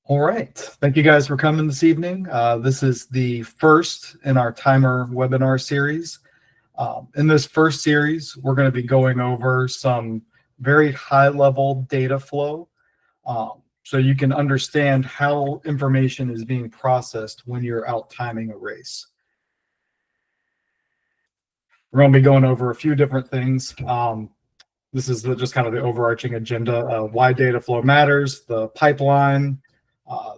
All right. Thank you guys for coming this evening. This is the first in our timer webinar series. In this first series, we're going to be going over some very high-level data flow so you can understand how information is being processed when you're out timing a race. We're going to be going over a few different things. This is just kind of the overarching agenda of why data flow matters, the pipeline,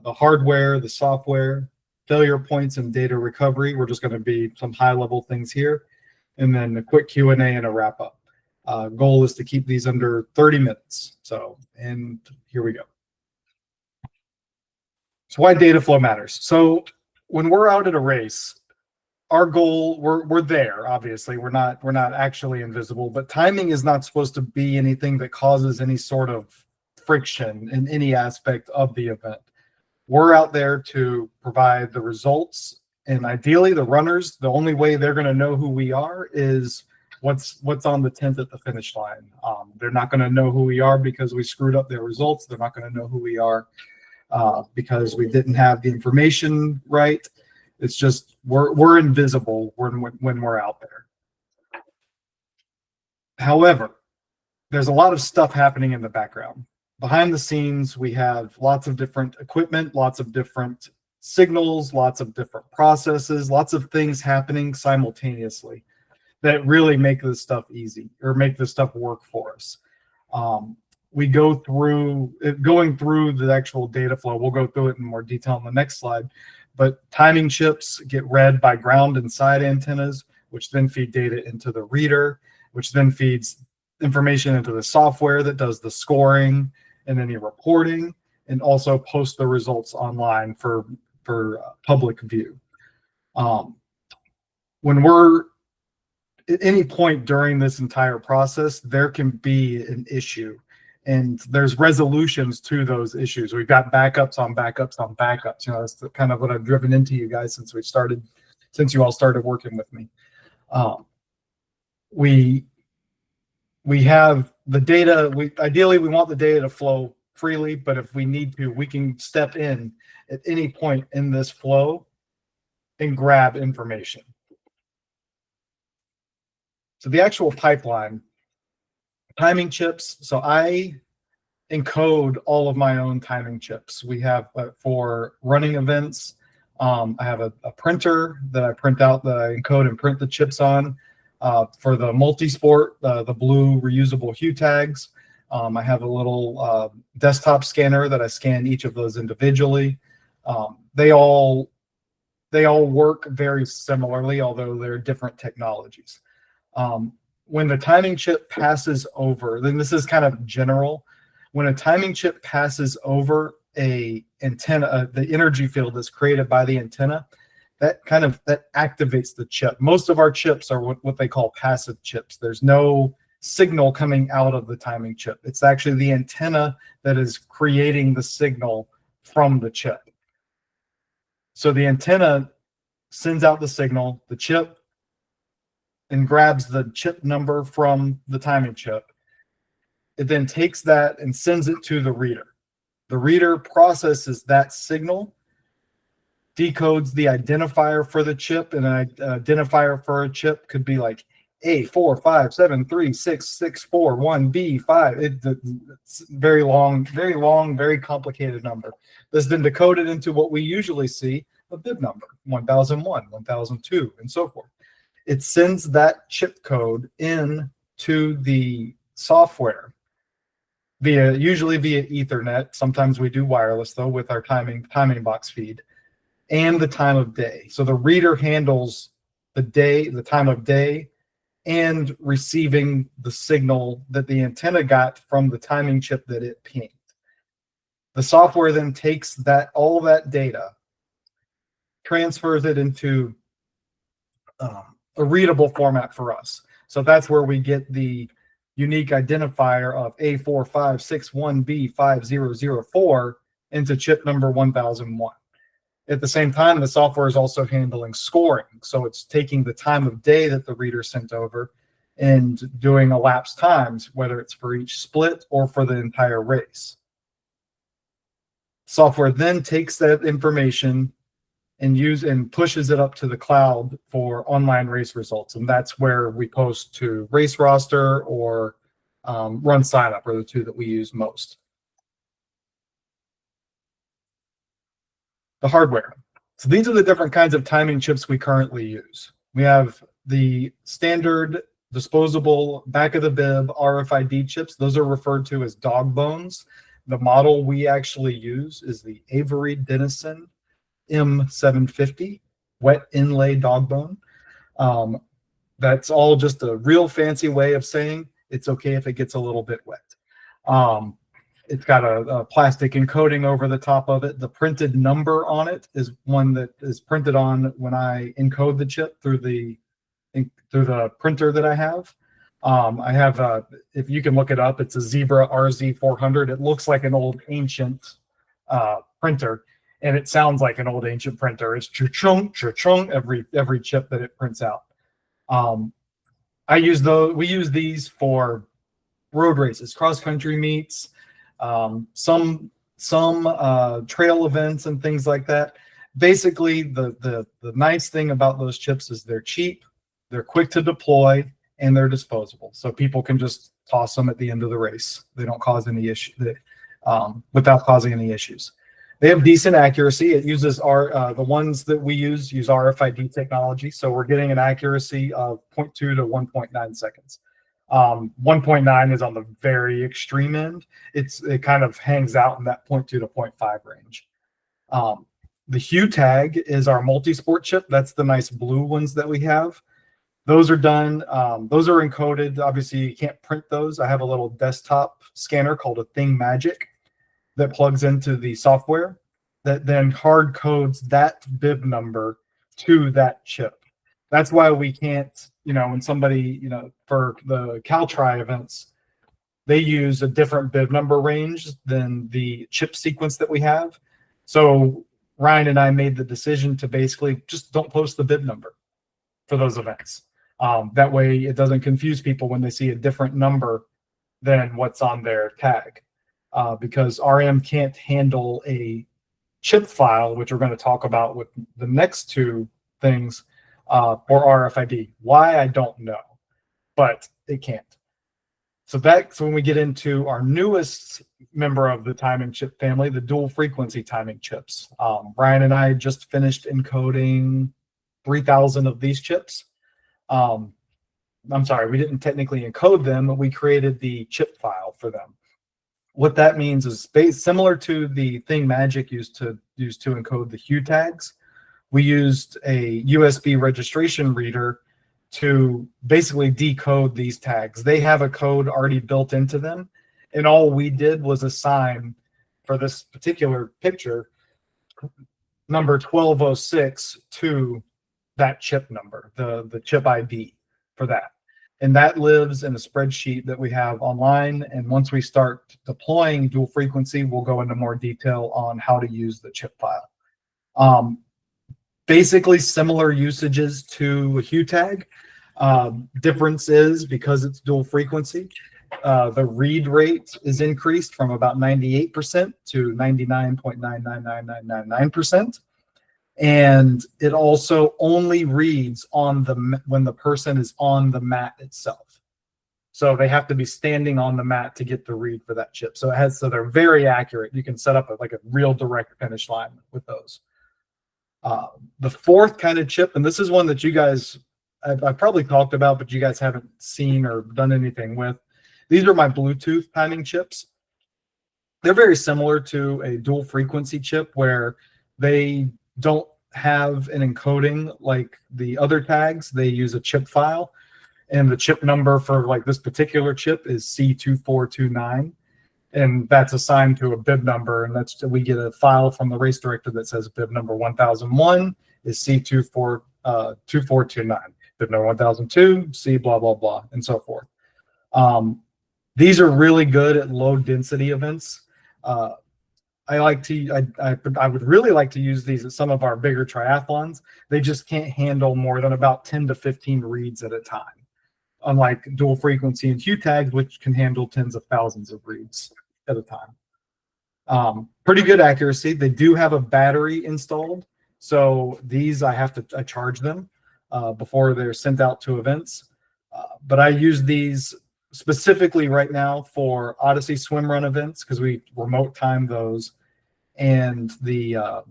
the hardware, the software, failure points, and data recovery. We're just going to be some high-level things here, and then a quick Q&A and a wrap-up. Goal is to keep these under 30 minutes. And here we go. So why data flow matters. So when we're out at a race, our goal, we're there, obviously. We're not actually invisible, but timing is not supposed to be anything that causes any sort of friction in any aspect of the event. We're out there to provide the results, and ideally the runners, the only way they're going to know who we are is what's on the tent at the finish line. They're not going to know who we are because we screwed up their results. They're not going to know who we are because we didn't have the information right. It's just we're invisible when we're out there. However, there's a lot of stuff happening in the background. Behind the scenes, we have lots of different equipment, lots of different signals, lots of different processes, lots of things happening simultaneously that really make this stuff easy or make this stuff work for us. We go through, going through the actual data flow, we'll go through it in more detail on the next slide, but timing chips get read by ground and side antennas, which then feed data into the reader, which then feeds information into the software that does the scoring and any reporting, and also post the results online for public view. When we're at any point during this entire process, there can be an issue, and there's resolutions to those issues. We've got backups on backups on backups. You know, that's kind of what I've driven into you guys since you all started working with me. We have the data. Ideally we want the data to flow freely, but if we need to, we can step in at any point in this flow and grab information. So the actual pipeline, timing chips. So I encode all of my own timing chips. We have for running events. I have a printer that I print out, that I encode and print the chips on. For the multi-sport, the blue reusable hue tags, I have a little desktop scanner that I scan each of those individually. They all work very similarly, although they're different technologies. When the timing chip passes over, then this is kind of general. When a timing chip passes over a antenna, the energy field that's created by the antenna, that activates the chip. Most of our chips are what they call passive chips. There's no signal coming out of the timing chip. It's actually the antenna that is creating the signal from the chip. So the antenna sends out the signal, the chip, and grabs the chip number from the timing chip. It then takes that and sends it to the reader. The reader processes that signal, decodes the identifier for the chip, and an identifier for a chip could be like A4573664 It's very long, very complicated number. That's then decoded into what we usually see, a bib number, 1001, 1002, and so forth. It sends that chip code in to the software usually via Ethernet. Sometimes we do wireless though with our timing box feed, and the time of day. So the reader handles the time of day, and receiving the signal that the antenna got from the timing chip that it pinged. The software then takes all that data, transfers it into a readable format for us. So that's where we get the unique identifier of A4561B5004 into chip number 1001. At the same time, the software is also handling scoring. So it's taking the time of day that the reader sent over and doing elapsed times, whether it's for each split or for the entire race. Software then takes that information and pushes it up to the cloud for online race results. And that's where we post to Race Roster or Run Signup are the two that we use most. The hardware. So these are the different kinds of timing chips we currently use. We have the standard disposable back of the bib RFID chips. Those are referred to as dog bones. The model we actually use is the Avery Dennison M750 wet inlay dog bone. That's all just a real fancy way of saying it's okay if it gets a little bit wet. It's got a plastic encoding over the top of it. The printed number on it is one that is printed on when I encode the chip through the printer that I have. If you can look it up, it's a Zebra RZ400. It looks like an old ancient printer, and it sounds like an old ancient printer. It's cha-chung, cha-chung, every chip that it prints out. We use these for road races, cross-country meets, some trail events and things like that. Basically, the nice thing about those chips is they're cheap, they're quick to deploy, and they're disposable. So people can just toss them at the end of the race. They don't cause any issue without causing any issues. They have decent accuracy. It uses the ones that we use RFID technology. So we're getting an accuracy of 0.2 to 1.9 seconds. 1.9 is on the very extreme end. It kind of hangs out in that 0.2 to 0.5 range. The Hue tag is our multi-sport chip. That's the nice blue ones that we have. Those are done. Those are encoded. Obviously, you can't print those. I have a little desktop scanner called a Thing Magic that plugs into the software that then hard codes that bib number to that chip. That's why we can't, when somebody, for the CalTri events, they use a different bib number range than the chip sequence that we have. So Ryan and I made the decision to basically just don't post the bib number for those events. That way it doesn't confuse people when they see a different number than what's on their tag. Because RM can't handle a chip file, which we're going to talk about with the next two things, for RFID. Why, I don't know, but it can't. So that's when we get into our newest member of the timing chip family, the dual frequency timing chips. Ryan and I just finished encoding 3,000 of these chips. I'm sorry, we didn't technically encode them, but we created the chip file for them. What that means is similar to the Thing Magic used to encode the Hue tags. We used a USB registration reader to basically decode these tags. They have a code already built into them, and all we did was assign, for this particular picture, number 1206 to that chip number, the chip ID for that. And that lives in a spreadsheet that we have online. And once we start deploying dual frequency, we'll go into more detail on how to use the chip file. Basically similar usages to a Hue tag. Difference is because it's dual frequency, the read rate is increased from about 98% to 99.999999%. And it also only reads when the person is on the mat itself. So they have to be standing on the mat to get the read for that chip. So they're very accurate. You can set up a real direct finish line with those. The fourth kind of chip, and this is one that you guys, I've probably talked about, but you guys haven't seen or done anything with. These are my Bluetooth timing chips. They're very similar to a dual frequency chip where they don't have an encoding like the other tags. They use a chip file, and the chip number for this particular chip is C2429, and that's assigned to a bib number, and we get a file from the race director that says bib number 1001 is C2429, bib number 1002 C blah blah blah, and so forth. These are really good at low density events. I would really like to use these at some of our bigger triathlons. They just can't handle more than about 10 to 15 reads at a time, unlike dual frequency and Hue tags, which can handle tens of thousands of reads at a time. Pretty good accuracy. They do have a battery installed, so these I have to charge them before they're sent out to events. But I use these specifically right now for Odyssey swim run events because we remote time those, and the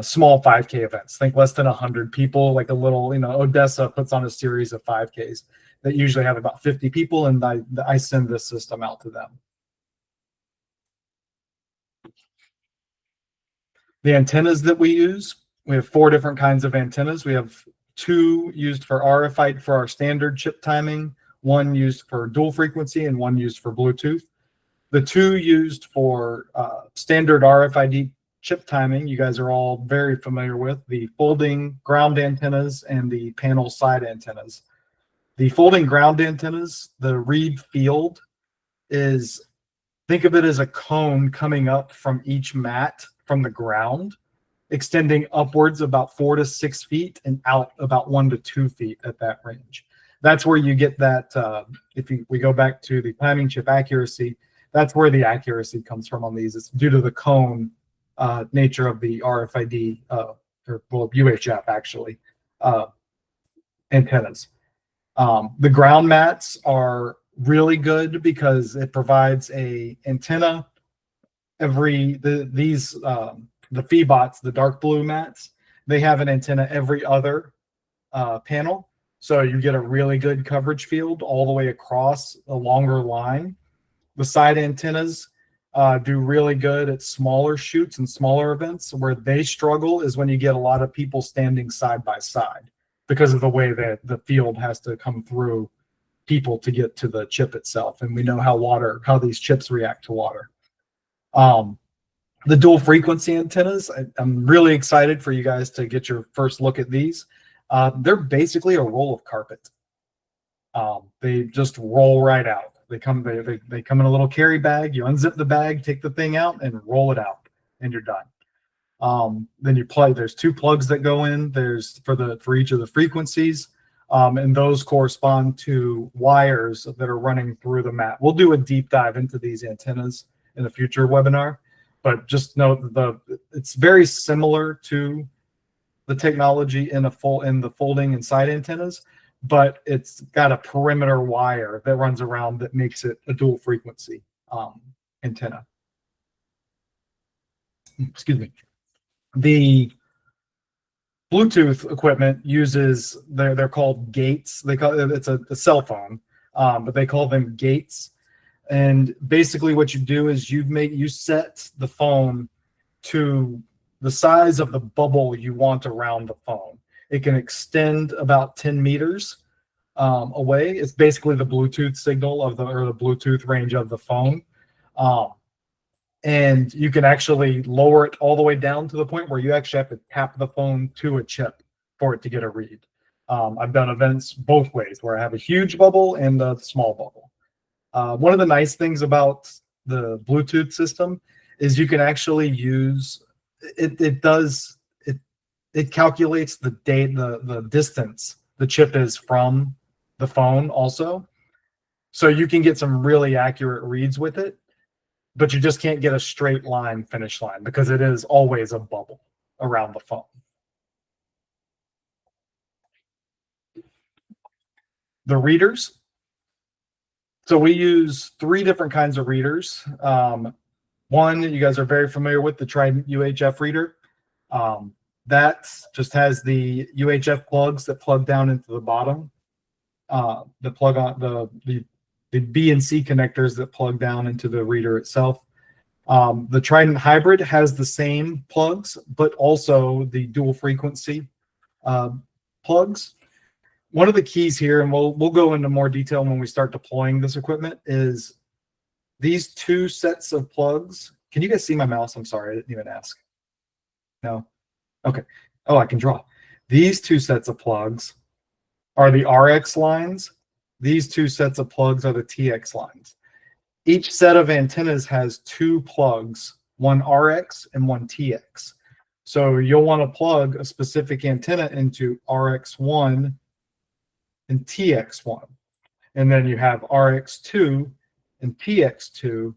small 5K events. Think less than 100 people, like a little, Odessa puts on a series of 5Ks that usually have about 50 people, and I send this system out to them. The antennas that we use, we have 4 different kinds of antennas. We have 2 used for RFID for our standard chip timing, 1 used for dual frequency, and 1 used for Bluetooth. The 2 used for standard RFID chip timing, you guys are all very familiar with, the folding ground antennas and the panel side antennas. The folding ground antennas, the read field is, think of it as a cone coming up from each mat from the ground, extending upwards about 4 to 6 feet and out about 1 to 2 feet at that range. That's where you get that, we go back to the timing chip accuracy, that's where the accuracy comes from on these. It's due to the cone nature of the RFID, UHF actually, antennas. The ground mats are really good because it provides a antenna the Feebots, the dark blue mats, they have an antenna every other panel. So you get a really good coverage field all the way across a longer line. The side antennas do really good at smaller shoots and smaller events. Where they struggle is when you get a lot of people standing side by side because of the way that the field has to come through people to get to the chip itself. And we know how these chips react to water. The dual frequency antennas, I'm really excited for you guys to get your first look at these. They're basically a roll of carpet. They just roll right out. They come in a little carry bag. You unzip the bag, take the thing out, and roll it out, and you're done. Then you plug. There's 2 plugs that go in. There's for each of the frequencies, and those correspond to wires that are running through the mat. We'll do a deep dive into these antennas in a future webinar, but just note that it's very similar to the technology in the folding and side antennas, but it's got a perimeter wire that runs around that makes it a dual frequency antenna. Excuse me. The Bluetooth equipment uses, they're called gates. It's a cell phone, but they call them gates. And basically what you do is you set the phone to the size of the bubble you want around the phone. It can extend about 10 meters away. It's basically the Bluetooth signal or the Bluetooth range of the phone. And you can actually lower it all the way down to the point where you actually have to tap the phone to a chip for it to get a read. I've done events both ways where I have a huge bubble and a small bubble. One of the nice things about the Bluetooth system is you can actually use it. It calculates the distance the chip is from the phone also, so you can get some really accurate reads with it. But you just can't get a straight line finish line because it is always a bubble around the phone. The readers. So we use 3 different kinds of readers. One you guys are very familiar with, the Trident UHF reader. That just has the UHF plugs that plug down into the bottom. The plug on the B and C connectors that plug down into the reader itself. The Trident Hybrid has the same plugs, but also the dual frequency plugs. One of the keys here, and we'll go into more detail when we start deploying this equipment, is these 2 sets of plugs. Can you guys see my mouse? I'm sorry, I didn't even ask. No? Okay. Oh, I can draw. These 2 sets of plugs are the RX lines. These 2 sets of plugs are the TX lines. Each set of antennas has 2 plugs, one RX and one TX. So you'll want to plug a specific antenna into RX1 and TX1. And then you have RX2 and TX2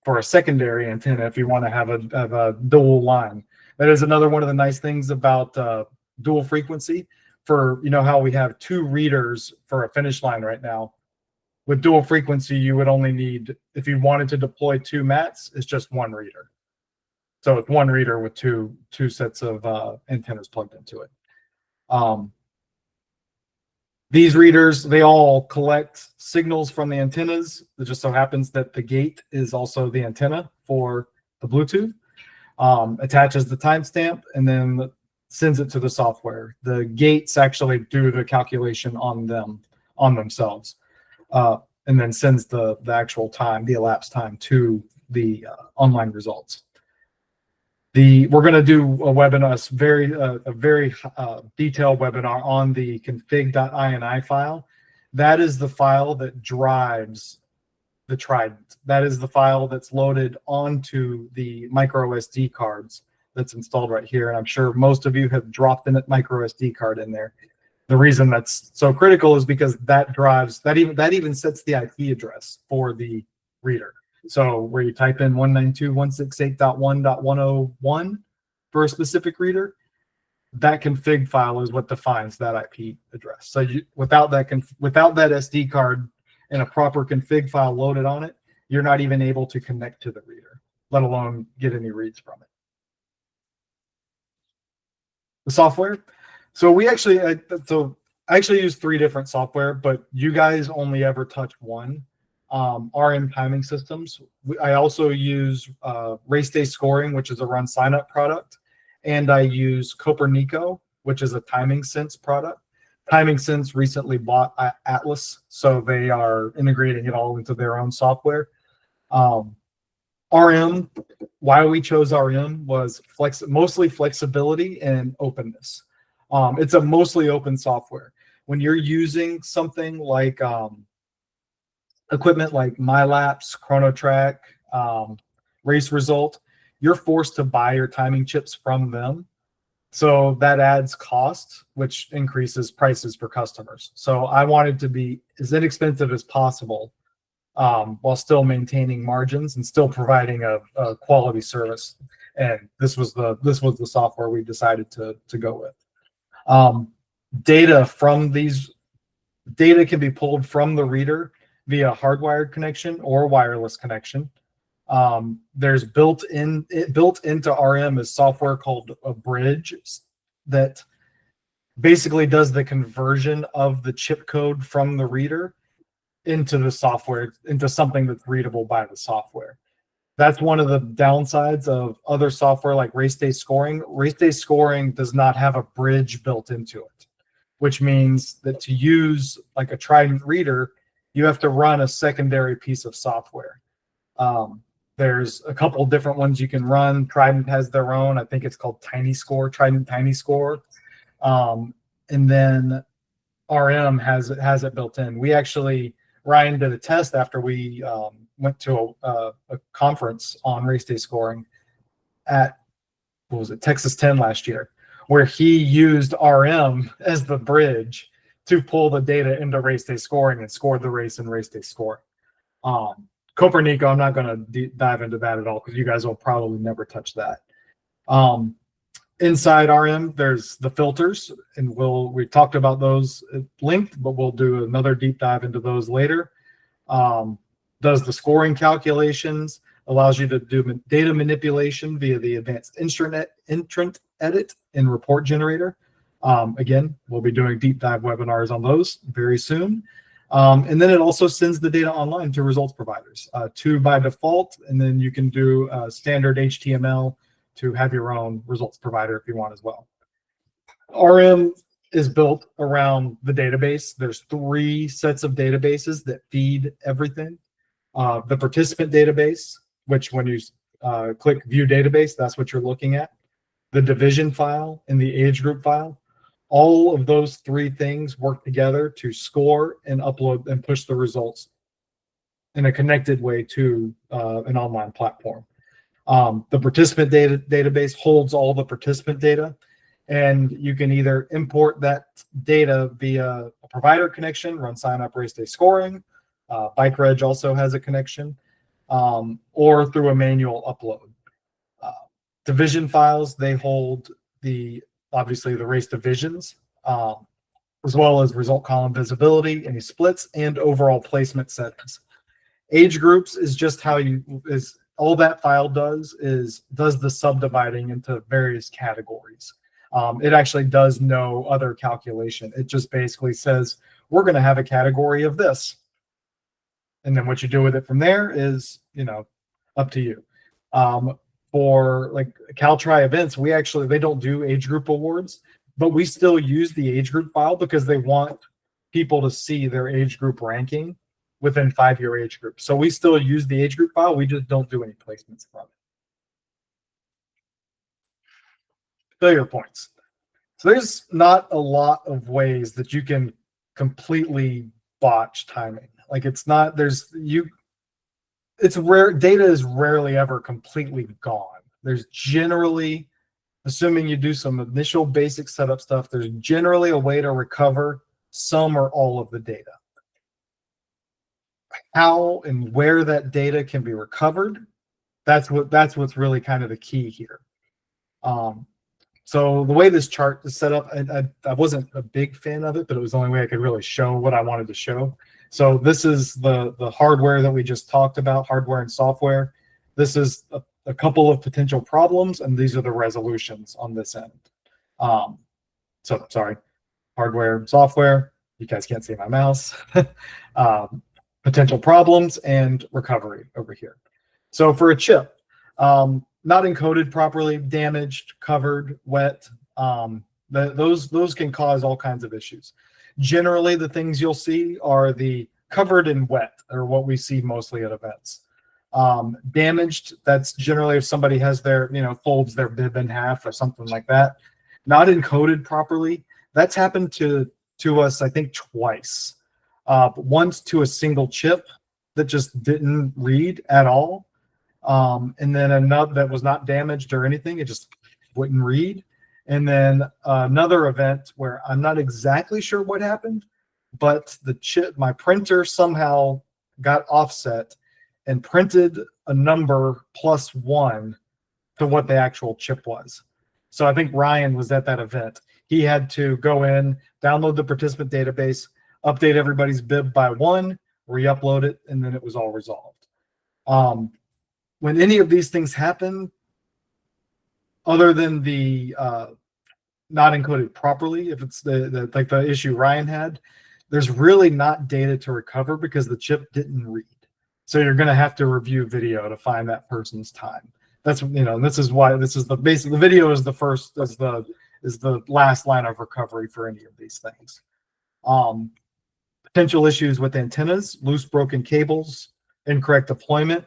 for a secondary antenna if you want to have a dual line. That is another one of the nice things about dual frequency. For, you know how we have 2 readers for a finish line right now. With dual frequency, you would only need, if you wanted to deploy 2 mats, it's just 1 reader. So it's 1 reader with two sets of antennas plugged into it. These readers, they all collect signals from the antennas. It just so happens that the gate is also the antenna for the Bluetooth. Attaches the timestamp and then sends it to the software. The gates actually do the calculation on themselves, and then sends the actual time, the elapsed time, to the online results. We're going to do a webinar, a very detailed webinar on the config.ini file. That is the file that drives the Trident. That is the file that's loaded onto the micro SD cards that's installed right here. And I'm sure most of you have dropped a micro SD card in there. The reason that's so critical is because that drives, that even sets the IP address for the reader. So where you type in 192.168.1.101 for a specific reader, that config file is what defines that IP address. So without that SD card and a proper config file loaded on it, you're not even able to connect to the reader, let alone get any reads from it. The software. So I actually use 3 different software, but you guys only ever touch one. RM timing systems. I also use race day scoring, which is a run sign up product, and I use Copernico, which is a timing sense product. Timing Sense recently bought Atlas, so they are integrating it all into their own software. RM, why we chose RM was mostly flexibility and openness. It's a mostly open software. When you're using something like equipment like MyLapse, ChronoTrack, Race Result, you're forced to buy your timing chips from them. So that adds cost, which increases prices for customers. So I wanted to be as inexpensive as possible, while still maintaining margins and still providing a quality service. And this was the software we decided to go with. Data can be pulled from the reader via hardwired connection or wireless connection. There's built into RM is software called a bridge that basically does the conversion of the chip code from the reader into the software, into something that's readable by the software. That's one of the downsides of other software like Race Day Scoring. Race Day Scoring does not have a bridge built into it, which means that to use like a Trident reader, you have to run a secondary piece of software. There's a couple different ones you can run. Trident has their own. I think it's called Trident Tiny Score. And then RM has it built in. Ryan did a test after we went to a conference on Race Day Scoring at, Texas 10 last year, where he used RM as the bridge to pull the data into Race Day Scoring and scored the race in Race Day Scoring. Copernico, I'm not going to dive into that at all because you guys will probably never touch that. Inside RM, there's the filters, and we talked about those at length, but we'll do another deep dive into those later. Does the scoring calculations, allows you to do data manipulation via the advanced entrant edit and report generator. Again, we'll be doing deep dive webinars on those very soon. And then it also sends the data online to results providers, 2 by default, and then you can do standard HTML to have your own results provider if you want as well. RM is built around the database. There's 3 sets of databases that feed everything. The participant database, which when you click view database, that's what you're looking at. The division file and the age group file. All of those 3 things work together to score and upload and push the results in a connected way to an online platform. The participant database holds all the participant data, and you can either import that data via a provider connection, run sign up Race Day Scoring. Bike Reg also has a connection. or through a manual upload. Division files, they hold obviously the race divisions, as well as result column visibility, any splits, and overall placement settings. Age groups is just all that file does the subdividing into various categories. It actually does no other calculation. It just basically says, we're going to have a category of this. And then what you do with it from there is, up to you. For like CalTri events, they don't do age group awards, but we still use the age group file because they want people to see their age group ranking within 5-year age group. So we still use the age group file. We just don't do any placements from it. Failure points. So there's not a lot of ways that you can completely botch timing. Like it's rare. Data is rarely ever completely gone. There's generally, assuming you do some initial basic setup stuff, there's generally a way to recover some or all of the data. How and where that data can be recovered, that's what's really kind of the key here. So the way this chart is set up, I wasn't a big fan of it, but it was the only way I could really show what I wanted to show. So this is the hardware that we just talked about, hardware and software. This is a couple of potential problems, and these are the resolutions on this end. So sorry, hardware, software. You guys can't see my mouse. Potential problems and recovery over here. So for a chip, not encoded properly, damaged, covered, wet, those can cause all kinds of issues. Generally, the things you'll see are the covered and wet, or what we see mostly at events. Damaged, that's generally if somebody has their, folds their bib in half or something like that. Not encoded properly, that's happened to us, I think, twice. Once to a single chip that just didn't read at all. And then another that was not damaged or anything, it just wouldn't read. And then another event where I'm not exactly sure what happened, but my printer somehow got offset and printed a number +1 to what the actual chip was. So I think Ryan was at that event. He had to go in, download the participant database, update everybody's bib by 1, re-upload it, and then it was all resolved. When any of these things happen, other than the not encoded properly, if it's like the issue Ryan had, there's really not data to recover because the chip didn't read. So you're going to have to review video to find that person's time. That's, this is why this is the video is the last line of recovery for any of these things. Potential issues with antennas, loose broken cables, incorrect deployment.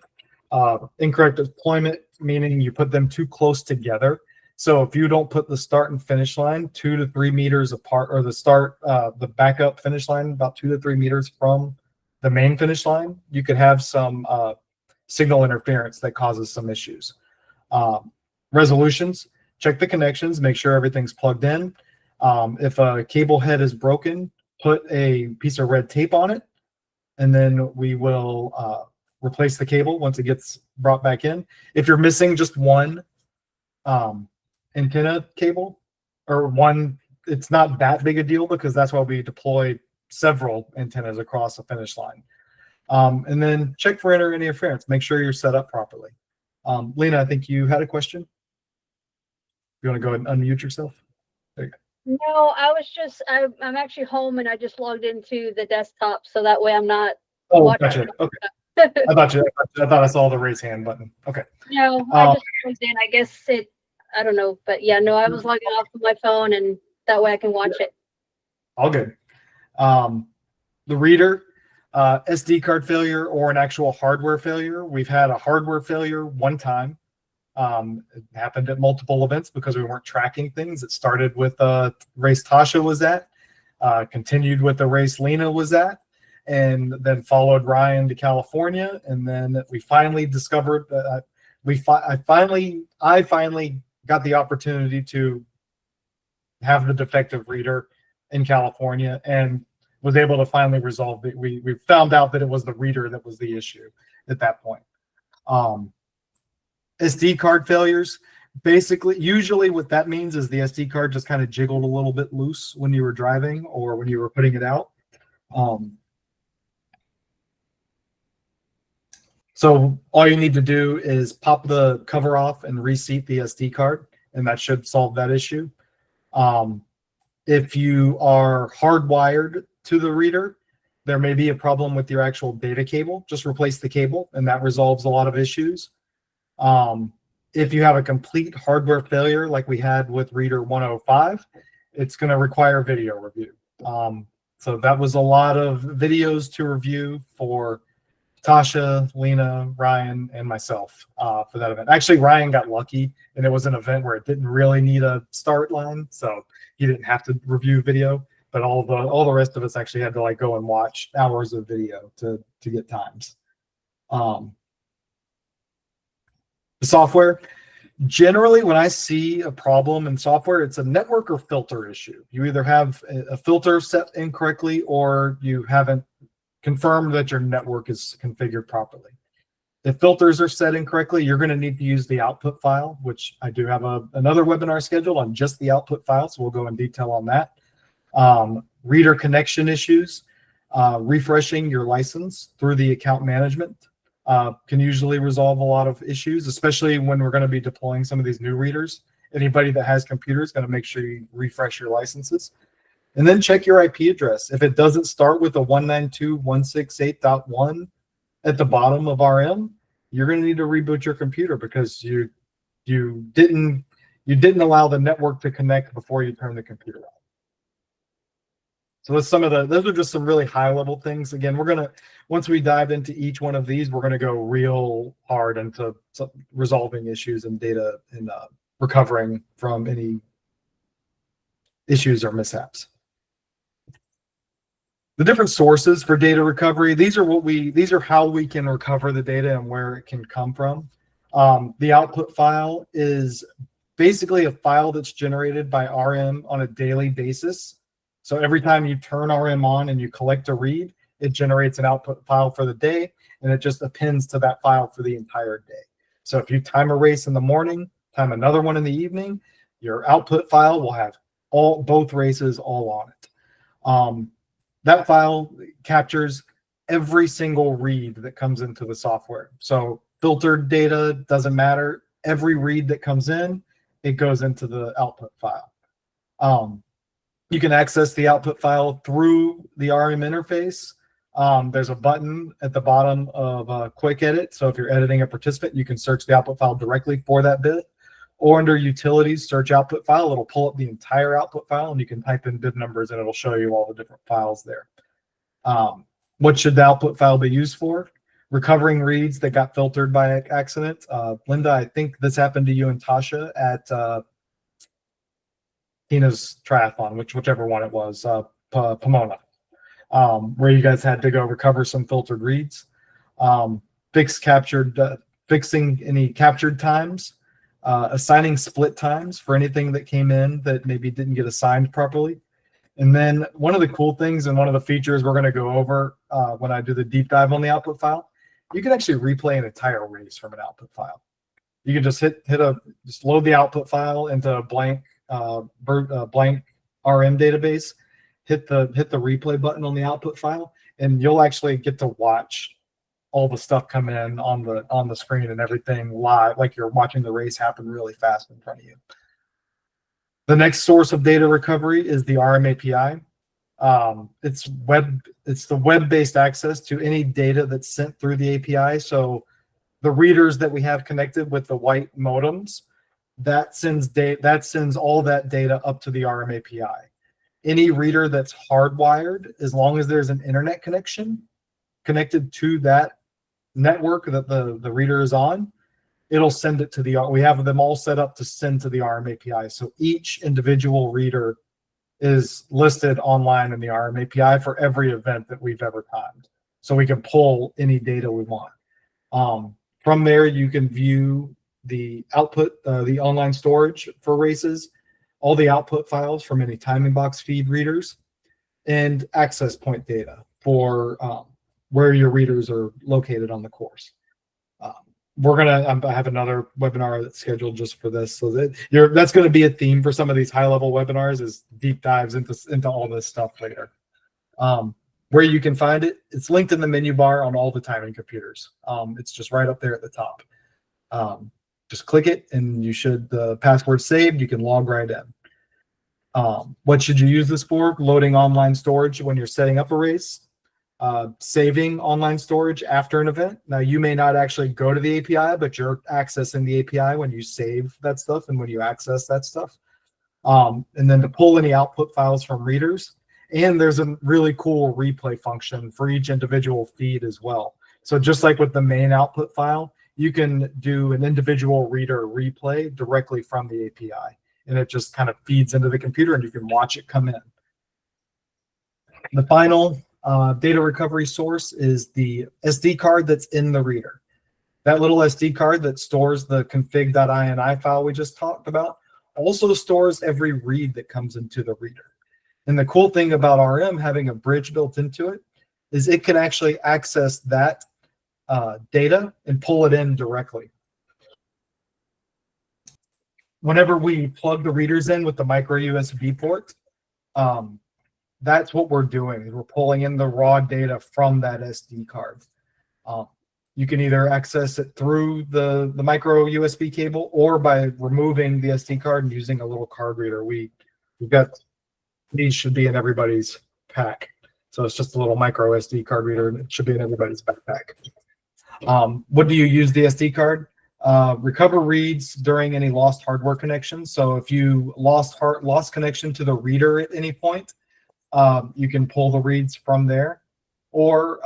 Incorrect deployment meaning you put them too close together. So if you don't put the start and finish line 2 to 3 meters apart, or the backup finish line about 2 to 3 meters from the main finish line, you could have some signal interference that causes some issues. Resolutions, check the connections, make sure everything's plugged in. If a cable head is broken, put a piece of red tape on it, and then we will replace the cable once it gets brought back in. If you're missing just one antenna cable or one, it's not that big a deal because that's why we deploy several antennas across the finish line. And then check for interference. Make sure you're set up properly. Lena, I think you had a question. You want to go ahead and unmute yourself? There you go. No, I'm actually home and I just logged into the desktop so that way I'm not watching. Gotcha. Okay. I thought I saw the raise hand button. Okay. No, I just logged in. I guess I don't know, but yeah, no, I was logging off of my phone and that way I can watch it. All good. The reader, SD card failure or an actual hardware failure. We've had a hardware failure one time. It happened at multiple events because we weren't tracking things. It started with race Tasha was at, continued with the race Lena was at, and then followed Ryan to California. And then we finally discovered that I finally got the opportunity to have the defective reader in California and was able to finally resolve it. We found out that it was the reader that was the issue at that point. SD card failures. Basically, usually what that means is the SD card just kind of jiggled a little bit loose when you were driving or when you were putting it out. So all you need to do is pop the cover off and reseat the SD card, and that should solve that issue. If you are hardwired to the reader, there may be a problem with your actual data cable. Just replace the cable, and that resolves a lot of issues. If you have a complete hardware failure like we had with reader 105, it's going to require video review. So that was a lot of videos to review for Tasha, Lena, Ryan, and myself for that event. Actually, Ryan got lucky, and it was an event where it didn't really need a start line, so he didn't have to review video. But all the rest of us actually had to like go and watch hours of video to get times. The software. Generally, when I see a problem in software, it's a network or filter issue. You either have a filter set incorrectly or you haven't confirmed that your network is configured properly. If filters are set incorrectly, you're going to need to use the output file, which I do have another webinar scheduled on just the output file, so we'll go in detail on that. Reader connection issues, refreshing your license through the account management can usually resolve a lot of issues, especially when we're going to be deploying some of these new readers. Anybody that has computers is going to make sure you refresh your licenses. And then check your IP address. If it doesn't start with a 192.168.1 at the bottom of RM, you're going to need to reboot your computer because you didn't allow the network to connect before you turn the computer on. So that's those are just some really high level things. Again, once we dive into each one of these, we're gonna go real hard into resolving issues and data and recovering from any issues or mishaps. The different sources for data recovery, these are how we can recover the data and where it can come from. The output file is basically a file that's generated by RM on a daily basis. So every time you turn RM on and you collect a read, it generates an output file for the day, and it just appends to that file for the entire day. So if you time a race in the morning, time another one in the evening, your output file will have both races all on it. That file captures every single read that comes into the software. So filtered data doesn't matter. Every read that comes in, it goes into the output file. You can access the output file through the RM interface. There's a button at the bottom of Quick Edit. So if you're editing a participant, you can search the output file directly for that bit. Or under Utilities, search output file. It'll pull up the entire output file, and you can type in bit numbers, and it'll show you all the different files there. What should the output file be used for? Recovering reads that got filtered by accident. Linda, I think this happened to you and Tasha at Tina's triathlon, whichever one it was, Pomona, where you guys had to go recover some filtered reads, fixing any captured times, assigning split times for anything that came in that maybe didn't get assigned properly. And then one of the cool things and one of the features we're going to go over when I do the deep dive on the output file, you can actually replay an entire race from an output file. You can just just load the output file into a blank blank RM database, hit the replay button on the output file, and you'll actually get to watch all the stuff come in on the screen and everything live, like you're watching the race happen really fast in front of you. The next source of data recovery is the RM API. It's the web-based access to any data that's sent through the API. So the readers that we have connected with the white modems, that sends all that data up to the RM API. Any reader that's hardwired, as long as there's an internet connection connected to that network that the reader is on, it'll send it to we have them all set up to send to the RM API. So each individual reader is listed online in the RM API for every event that we've ever timed. So we can pull any data we want. From there, you can view the output, the online storage for races, all the output files from any timing box feed readers, and access point data for where your readers are located on the course. I have another webinar that's scheduled just for this, so that's going to be a theme for some of these high level webinars, is deep dives into all this stuff later. Where you can find it, it's linked in the menu bar on all the timing computers. It's just right up there at the top. Just click it and the password saved, you can log right in. What should you use this for? Loading online storage when you're setting up a race. Saving online storage after an event. Now, you may not actually go to the API, but you're accessing the API when you save that stuff and when you access that stuff. And then to pull any output files from readers. And there's a really cool replay function for each individual feed as well. So just like with the main output file, you can do an individual reader replay directly from the API. And it just kind of feeds into the computer and you can watch it come in. The final data recovery source is the SD card that's in the reader. That little SD card that stores the config.ini file we just talked about also stores every read that comes into the reader. And the cool thing about RM having a bridge built into it is it can actually access that data and pull it in directly. Whenever we plug the readers in with the micro USB port, that's what we're doing. We're pulling in the raw data from that SD card. You can either access it through the micro USB cable or by removing the SD card and using a little card reader. We've got, these should be in everybody's pack. So it's just a little micro SD card reader and it should be in everybody's backpack. What do you use the SD card? Recover reads during any lost hardware connection. So if you lost connection to the reader at any point, you can pull the reads from there, or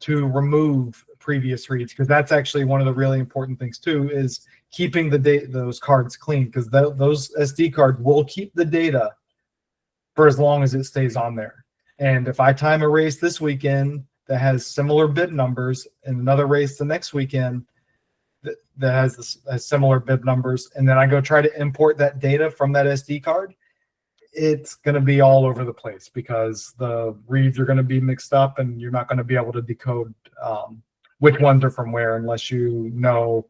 to remove previous reads, because that's actually one of the really important things too, is keeping those cards clean, because those SD cards will keep the data for as long as it stays on there. And if I time a race this weekend that has similar bib numbers and another race the next weekend that has similar bib numbers, and then I go try to import that data from that SD card, it's going to be all over the place because the reads are going to be mixed up and you're not going to be able to decode which ones are from where unless you know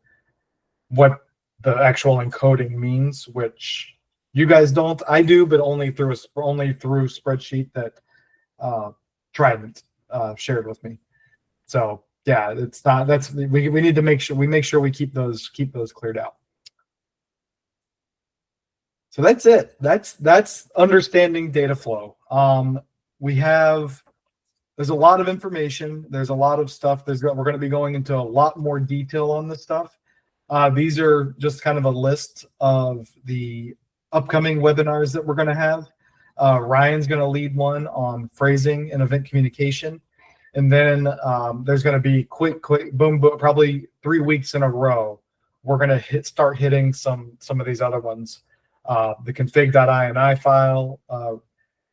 what the actual encoding means, which you guys don't. I do, but only through spreadsheet that Trident shared with me. So yeah, it's not, we need to make sure we keep those cleared out. So that's it. That's understanding data flow. There's a lot of information. There's a lot of stuff. We're going to be going into a lot more detail on this stuff. These are just kind of a list of the upcoming webinars that we're going to have. Ryan's going to lead one on phrasing and event communication. And then there's going to be quick, boom, probably 3 weeks in a row. We're going to start hitting some of these other ones. The config.ini file,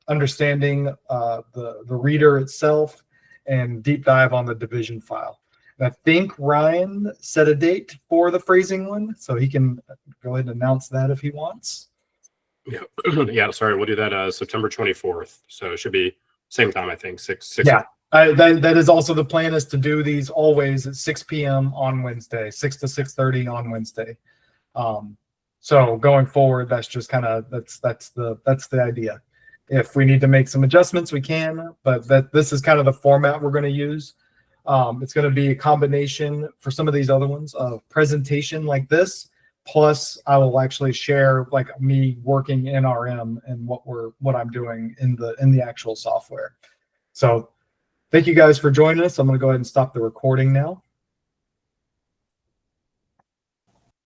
understanding the reader itself, and deep dive on the division file. And I think Ryan set a date for the phrasing one, so he can go ahead and announce that if he wants. Yeah, yeah. Sorry, we'll do that September 24th. So it should be same time, I think, 6. Yeah, that is also the plan, is to do these always at 6 p.m. on Wednesday, 6 to 6:30 on Wednesday. So going forward, that's just kind of that's the idea. If we need to make some adjustments, we can, but this is kind of the format we're going to use. It's going to be a combination for some of these other ones of presentation like this, plus I will actually share like me working in RM and what I'm doing in the actual software. So thank you guys for joining us. I'm going to go ahead and stop the recording now.